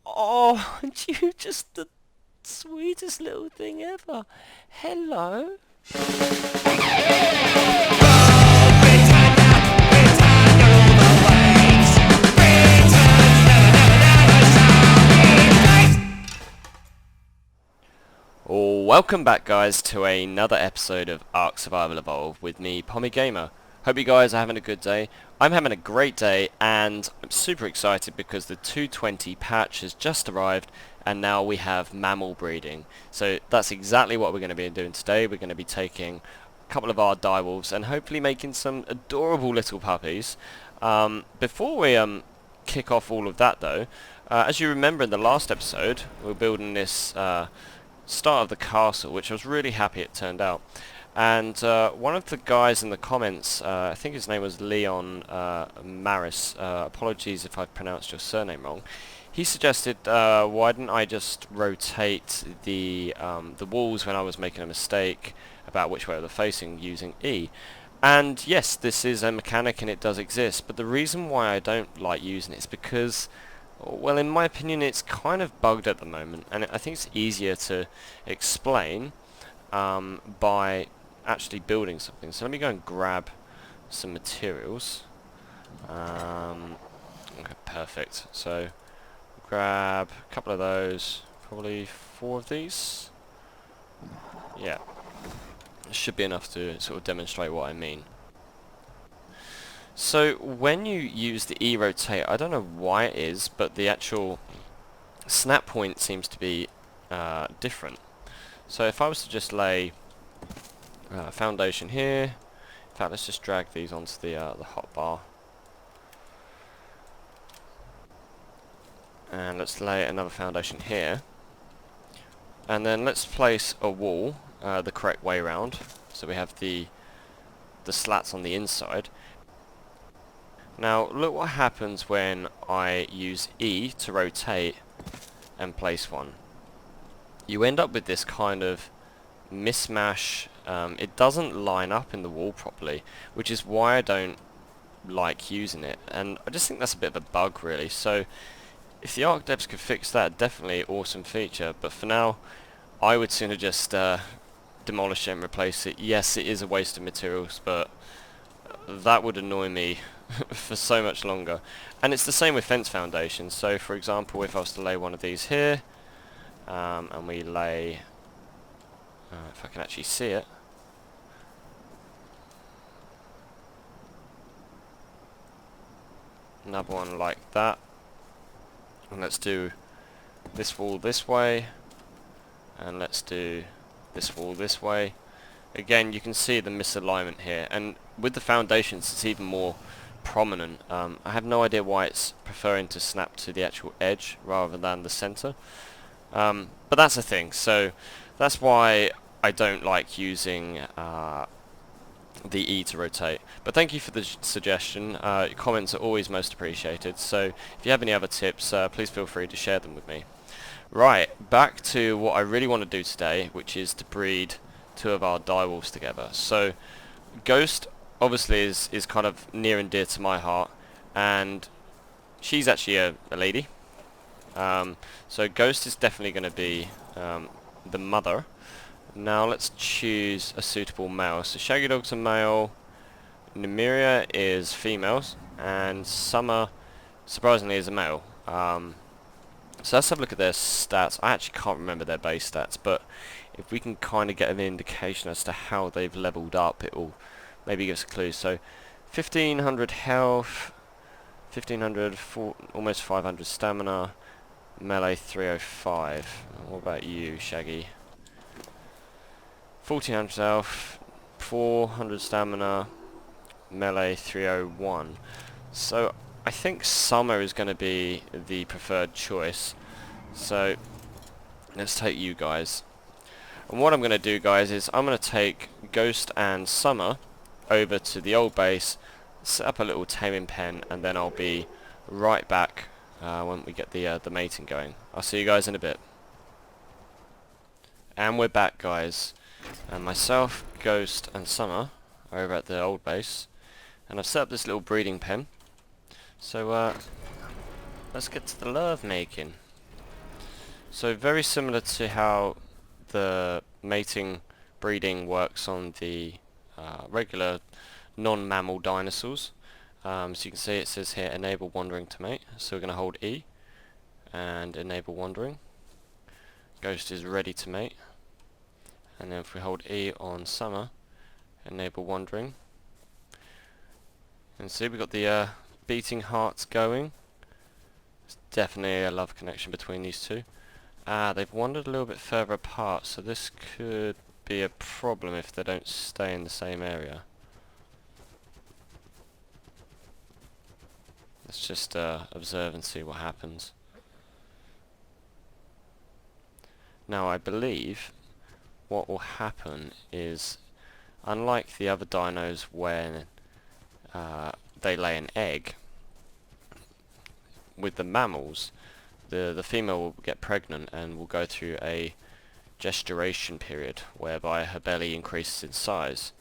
Oh, and you just the sweetest little thing ever. Hello. Welcome back, guys, to another episode of ARK Survival Evolved with me, PommieGamer. Hope you guys are having a good day. I'm having a great day, and I'm super excited because the 220 patch has just arrived, and now we have mammal breeding. So that's exactly what we're going to be doing today. We're going to be taking a couple of our direwolves and hopefully making some adorable little puppies. Before we kick off all of that, though, as you remember in the last episode, we were building this start of the castle, which I was really happy it turned out. And one of the guys in the comments, I think his name was Leon Maris, apologies if I've pronounced your surname wrong, he suggested why didn't I just rotate the walls when I was making a mistake about which way they were facing using E. And yes, this is a mechanic and it does exist, but the reason why I don't like using it is because, well, in my opinion, it's kind of bugged at the moment, and I think it's easier to explain by actually building something. So let me go and grab some materials. Okay, perfect. So grab a couple of those, probably 4 of these. Yeah, should be enough to sort of demonstrate what I mean. So when you use the E-rotate, I don't know why it is, but the actual snap point seems to be different. So if I was to just lay foundation here, in fact let's just drag these onto the hotbar. And let's lay another foundation here. And then let's place a wall the correct way around, so we have the slats on the inside. Now look what happens when I use E to rotate and place one. You end up with this kind of mismatch. It doesn't line up in the wall properly, which is why I don't like using it, and I just think that's a bit of a bug really. So if the ARK devs could fix that, definitely awesome feature, but for now I would sooner just demolish it and replace it. Yes, it is a waste of materials, but that would annoy me for so much longer. And it's the same with fence foundations. So for example, if I was to lay one of these here, and we lay, if I can actually see it, another one like that, and let's do this wall this way, and let's do this wall this way. Again, you can see the misalignment here, and with the foundations it's even more prominent. I have no idea why it's preferring to snap to the actual edge rather than the center, but that's a thing. So that's why I don't like using the E to rotate. But thank you for the suggestion. Your comments are always most appreciated, so if you have any other tips, please feel free to share them with me. Right, back to what I really want to do today, which is to breed 2 of our direwolves together. So Ghost obviously is kind of near and dear to my heart, and she's actually a lady. So Ghost is definitely going to be the mother. Now let's choose a suitable male. So Shaggy Dog's a male, Nymeria is females, and Summer, surprisingly, is a male. So let's have a look at their stats. I actually can't remember their base stats, but if we can kind of get an indication as to how they've leveled up, it will maybe give us a clue. So 1500 health, 1500, almost 500 stamina, melee 305. What about you, Shaggy? 1400 health, 400 stamina, melee 301. So I think Summer is going to be the preferred choice. So let's take you guys. And what I'm going to do, guys, is I'm going to take Ghost and Summer over to the old base, set up a little taming pen, and then I'll be right back when we get the mating going. I'll see you guys in a bit. And we're back, guys. And myself, Ghost, and Summer are over at the old base, and I've set up this little breeding pen. So let's get to the love making. So very similar to how the mating breeding works on the regular non-mammal dinosaurs. So you can see it says here enable wandering to mate. So we're going to hold E and enable wandering. Ghost is ready to mate. And then if we hold E on summer, enable wandering. And see we've got the beating hearts going. It's definitely a love connection between these two. They've wandered a little bit further apart, so this could be a problem if they don't stay in the same area. Let's just observe and see what happens. Now I believe what will happen is, unlike the other dinos when they lay an egg, with the mammals, the female will get pregnant and will go through a gestation period whereby her belly increases in size.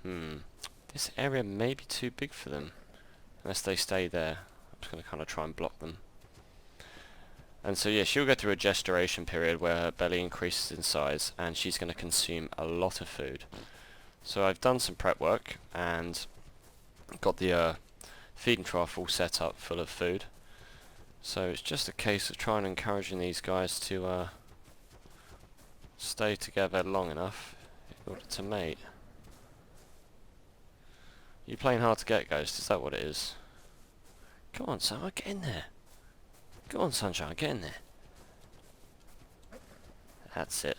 This area may be too big for them unless they stay there. I'm just going to kind of try and block them. And so yeah, she'll go through a gestation period where her belly increases in size and she's going to consume a lot of food. So I've done some prep work and got the feeding trough all set up full of food. So it's just a case of trying and encouraging these guys to stay together long enough in order to mate. You playing hard to get, Ghost? Is that what it is? Come on, Summer, get in there. Go on, Sunshine, get in there. That's it.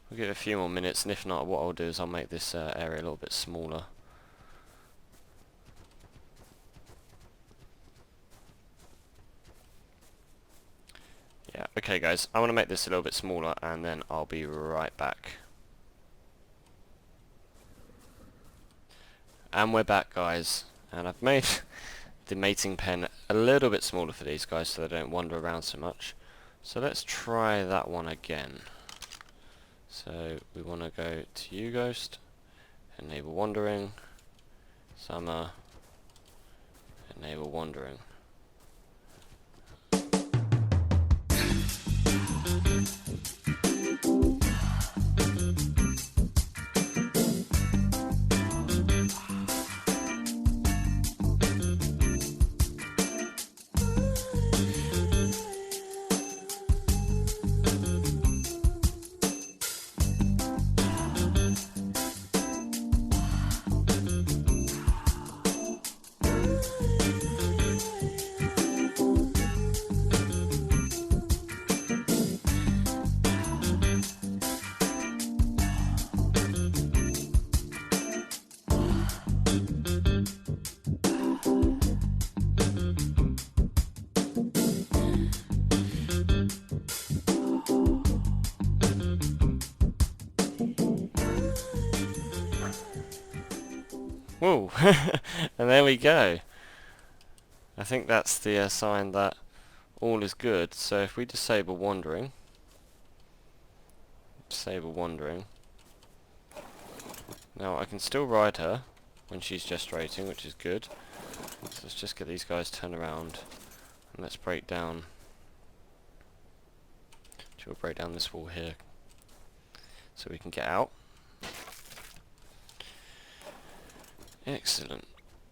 We'll give it a few more minutes, and if not, what I'll do is I'll make this area a little bit smaller. Yeah, okay guys, I want to make this a little bit smaller, and then I'll be right back. And we're back, guys, and I've made the mating pen a little bit smaller for these guys so they don't wander around so much. So let's try that one again. So we want to go to you, Ghost, enable wandering, Summer, enable wandering. Whoa, and there we go. I think that's the sign that all is good. So if we disable wandering, now I can still ride her when she's gestating, which is good. So let's just get these guys turned around, and let's break down. We'll break down this wall here, so we can get out. Excellent.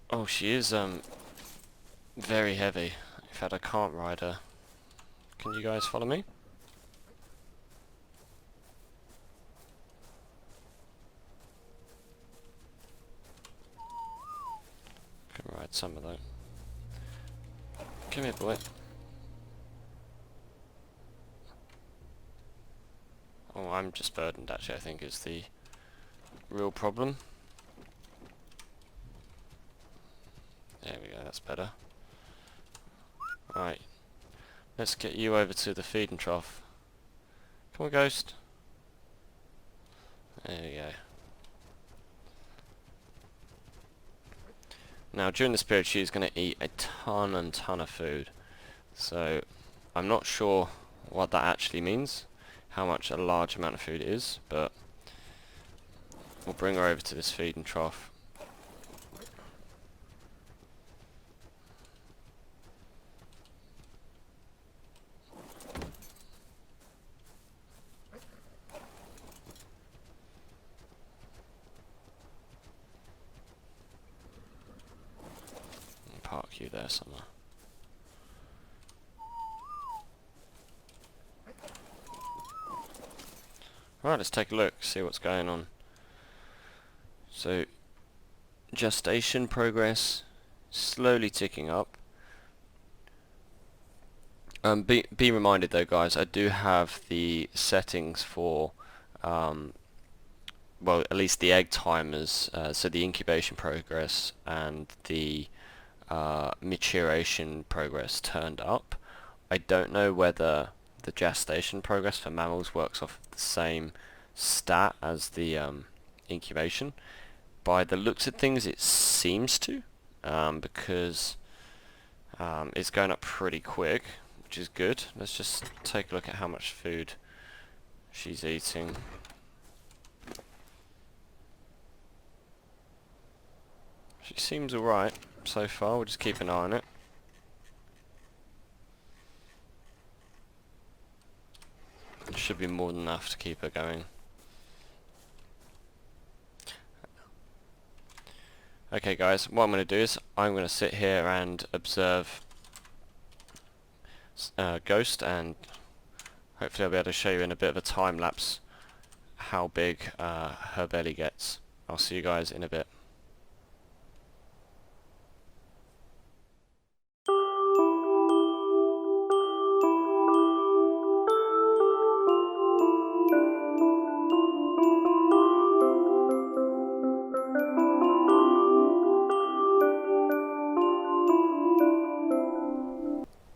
Oh, she is very heavy. In fact, I can't ride her. Can you guys follow me? Can ride some of that. Come here, boy. Oh, I'm just burdened, actually, I think is the real problem. There we go, that's better. Right, let's get you over to the feeding trough. Come on, Ghost. There we go. Now, during this period, she's going to eat a ton and ton of food. So, I'm not sure what that actually means, how much a large amount of food is, but we'll bring her over to this feeding trough. stick you there somewhere. Right, let's take a look, see what's going on. So, gestation progress, slowly ticking up. Be reminded though, guys, I do have the settings for, well, at least the egg timers, so the incubation progress and the maturation progress turned up. I don't know whether the gestation progress for mammals works off the same stat as the incubation. By the looks of things, it seems to, because it's going up pretty quick, which is good. Let's just take a look at how much food she's eating. She seems alright so far. We'll just keep an eye on it. Should be more than enough to keep her going. Okay guys, what I'm going to do is I'm going to sit here and observe Ghost, and hopefully I'll be able to show you in a bit of a time lapse how big her belly gets. I'll see you guys in a bit.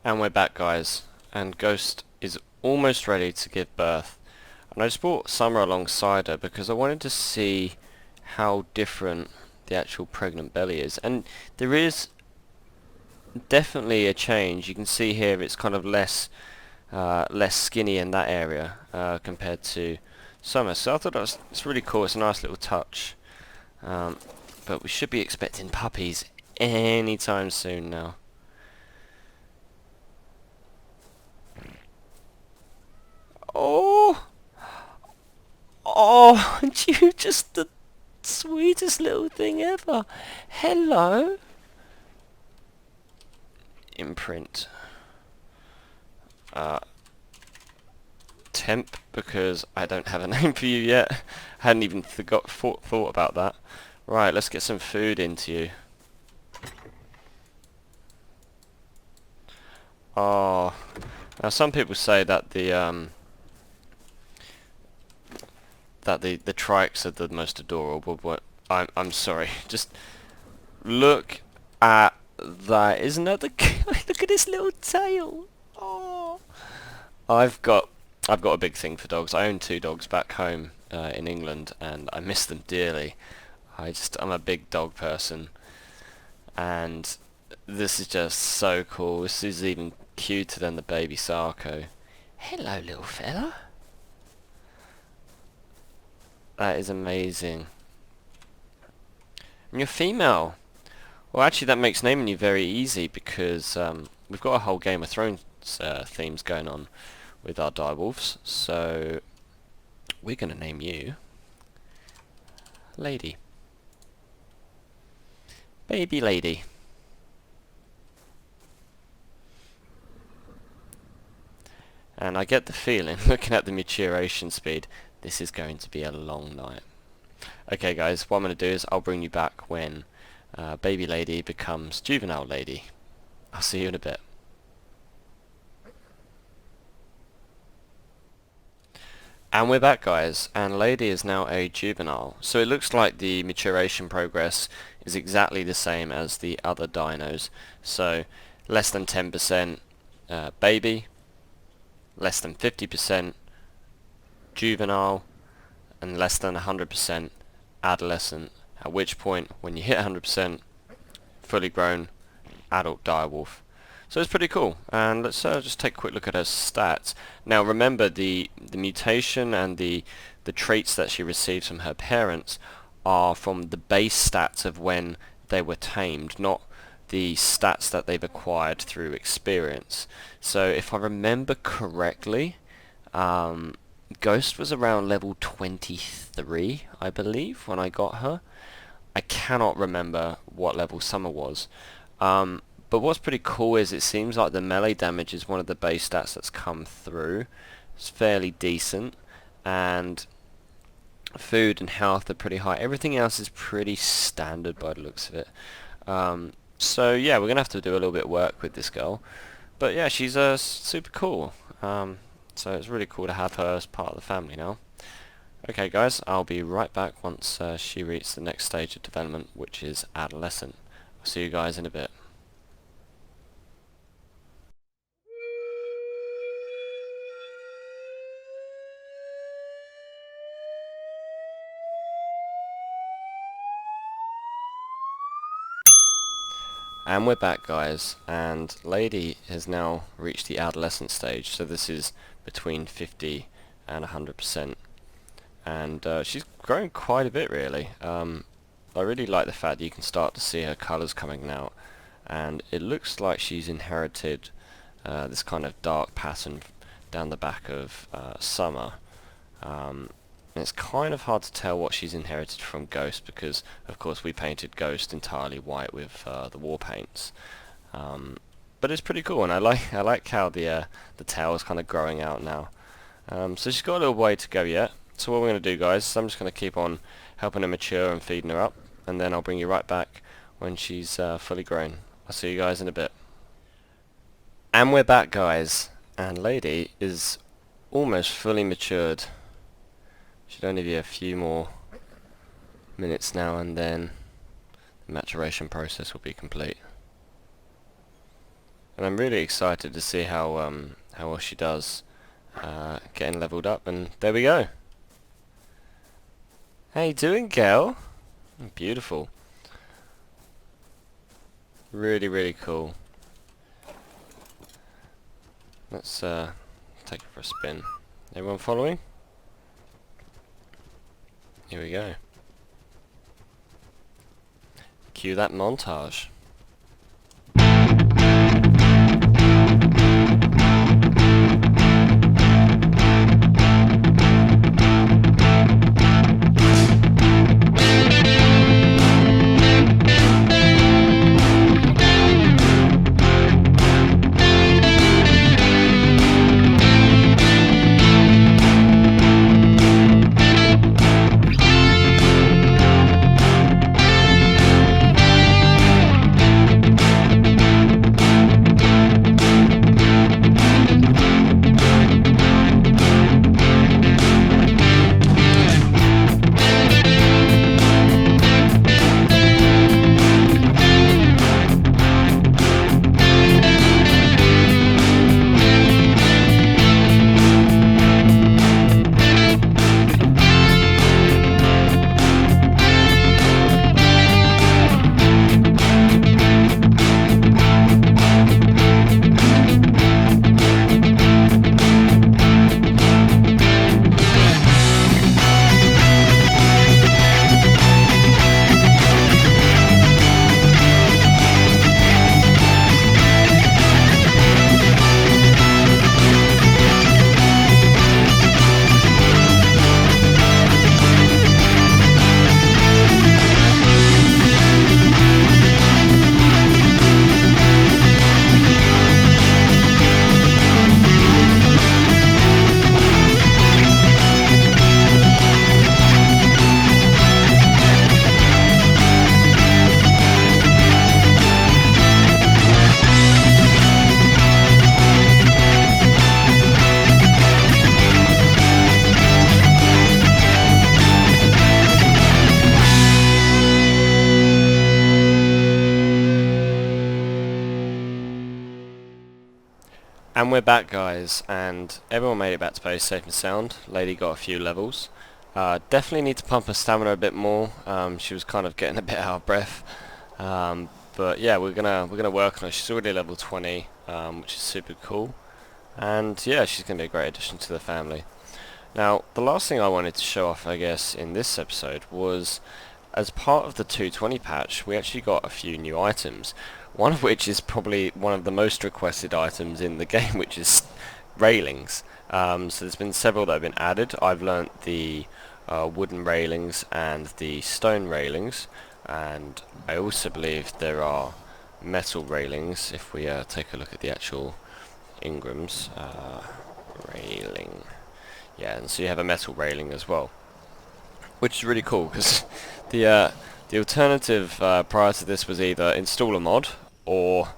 And we're back, guys, and Ghost is almost ready to give birth. And I just brought Summer alongside her because I wanted to see how different the actual pregnant belly is. And there is definitely a change. You can see here it's kind of less skinny in that area compared to Summer. So I thought it's really cool. It's a nice little touch. But we should be expecting puppies anytime soon now. Oh, aren't you just the sweetest little thing ever? Hello. Imprint. Temp, because I don't have a name for you yet. Hadn't even thought about that. Right, let's get some food into you. Oh, now some people say that the trikes are the most adorable, but I'm sorry. Just look at that. Isn't that the look at this little tail? Oh, I've got a big thing for dogs. I own 2 dogs back home in England, and I miss them dearly. I'm a big dog person, and this is just so cool. This is even cuter than the baby Sarko. Hello, little fella. That is amazing. And you're female. Well, actually, that makes naming you very easy because we've got a whole Game of Thrones themes going on with our direwolves. So we're going to name you Lady. Baby Lady. And I get the feeling, looking at the maturation speed, this is going to be a long night. Okay guys, what I'm going to do is I'll bring you back when Baby Lady becomes Juvenile Lady. I'll see you in a bit. And we're back, guys, and Lady is now a juvenile. So it looks like the maturation progress is exactly the same as the other dinos. So less than 10% baby, less than 50% juvenile, and less than 100% adolescent, at which point when you hit 100% fully grown adult direwolf. So it's pretty cool, and let's just take a quick look at her stats. Now remember, the mutation and the traits that she receives from her parents are from the base stats of when they were tamed, not the stats that they've acquired through experience. So if I remember correctly, Ghost was around level 23, I believe, when I got her. I cannot remember what level Summer was. But what's pretty cool is it seems like the melee damage is one of the base stats that's come through. It's fairly decent, and food and health are pretty high. Everything else is pretty standard by the looks of it. So yeah, we're gonna have to do a little bit of work with this girl, but yeah, she's super cool. So it's really cool to have her as part of the family now. Okay guys, I'll be right back once she reaches the next stage of development, which is adolescent. I'll see you guys in a bit. And we're back guys, and Lady has now reached the adolescent stage, so this is between 50 and 100%, and she's grown quite a bit really. I really like the fact that you can start to see her colours coming out, and it looks like she's inherited this kind of dark pattern down the back of Summer. And it's kind of hard to tell what she's inherited from Ghost, because of course we painted Ghost entirely white with the war paints. But it's pretty cool, and I like how the tail is kind of growing out now. So she's got a little way to go yet. So what we're going to do guys is I'm just going to keep on helping her mature and feeding her up, and then I'll bring you right back when she's fully grown. I'll see you guys in a bit. And we're back guys, and Lady is almost fully matured. Should only be a few more minutes now, and then the maturation process will be complete. And I'm really excited to see how well she does getting leveled up. And there we go. How you doing, girl? Beautiful. Really, really cool. Let's take it for a spin. Everyone following? Here we go. Cue that montage. And we're back guys, and everyone made it back to base safe and sound. Lady got a few levels. Definitely need to pump her stamina a bit more. She was kind of getting a bit out of breath. But yeah, we're gonna work on her. She's already level 20, which is super cool. And yeah, she's gonna be a great addition to the family. Now, the last thing I wanted to show off, I guess, in this episode was, as part of the 220 patch, we actually got a few new items. One of which is probably one of the most requested items in the game, which is railings. So there's been several that have been added. I've learnt the wooden railings and the stone railings, and I also believe there are metal railings. If we take a look at the actual Ingrams, railing, yeah, and so you have a metal railing as well, which is really cool because the alternative prior to this was either install a mod, or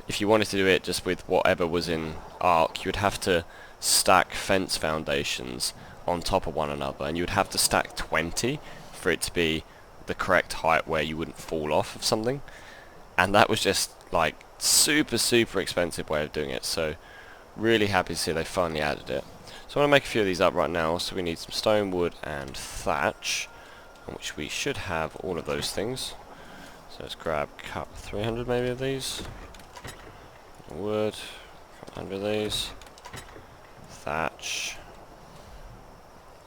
if you wanted to do it just with whatever was in ARK, you would have to stack fence foundations on top of one another, and you would have to stack 20 for it to be the correct height where you wouldn't fall off of something, and that was just like super expensive way of doing it. So really happy to see they finally added it. So I want to make a few of these up right now. So we need some stone, wood and thatch, which we should have all of those things. So let's grab 300 maybe of these, wood, 100 of these, thatch,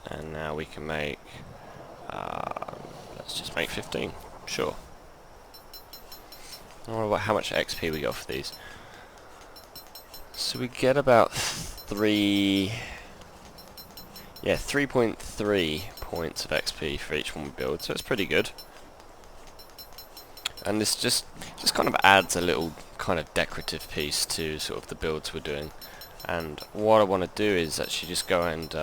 and now we can make, let's just make 15, sure. I wonder how much XP we got for these. So we get about 3.3 points of XP for each one we build, so it's pretty good. And this just kind of adds a little kind of decorative piece to sort of the builds we're doing. And what I want to do is actually just go and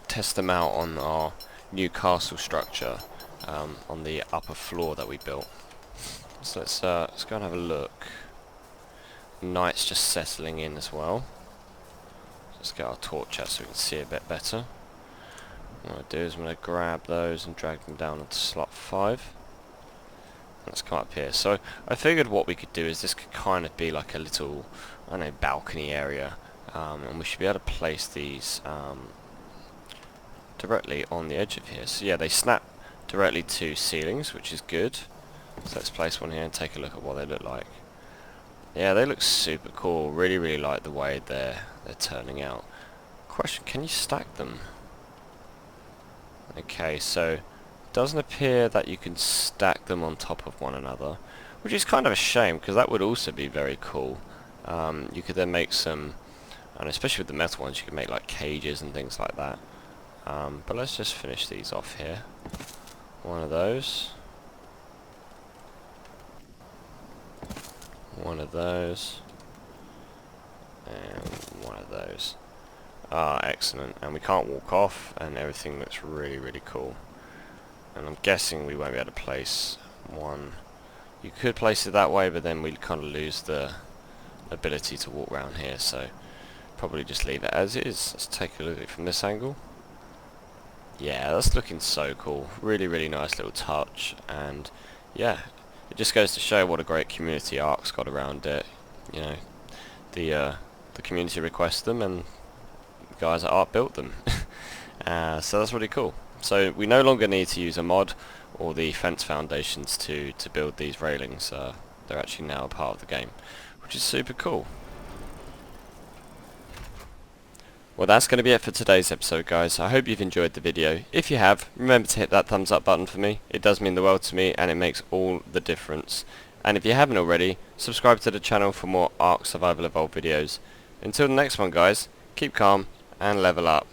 test them out on our new castle structure on the upper floor that we built. So let's go and have a look. Night's just settling in as well. Let's get our torch out so we can see a bit better. What I'm going to do is I'm going to grab those and drag them down onto slot 5. Let's come up here. So I figured what we could do is this could kind of be like a little, I don't know, balcony area, and we should be able to place these directly on the edge of here. So yeah, they snap directly to ceilings, which is good. So let's place one here and take a look at what they look like. Yeah, they look super cool. Really like the way they're turning out. Question: can you stack them? Okay, so it doesn't appear that you can stack them on top of one another, which is kind of a shame because that would also be very cool. You could then make some, and especially with the metal ones, you could make like cages and things like that. But let's just finish these off here. One of those. One of those. And one of those. Ah, excellent. And we can't walk off, and everything looks really cool. And I'm guessing we won't be able to place one. You could place it that way, but then we'd kind of lose the ability to walk around here, so probably just leave it as is. Let's take a look at it from this angle. Yeah, that's looking so cool. Really nice little touch, and yeah, it just goes to show what a great community ARK's got around it. You know, the community requested them, and the guys at ARK built them. So that's really cool. So we no longer need to use a mod or the fence foundations to build these railings. They're actually now a part of the game, which is super cool. Well, that's going to be it for today's episode, guys. I hope you've enjoyed the video. If you have, remember to hit that thumbs up button for me. It does mean the world to me, and it makes all the difference. And if you haven't already, subscribe to the channel for more ARK Survival Evolved videos. Until the next one, guys, keep calm and level up.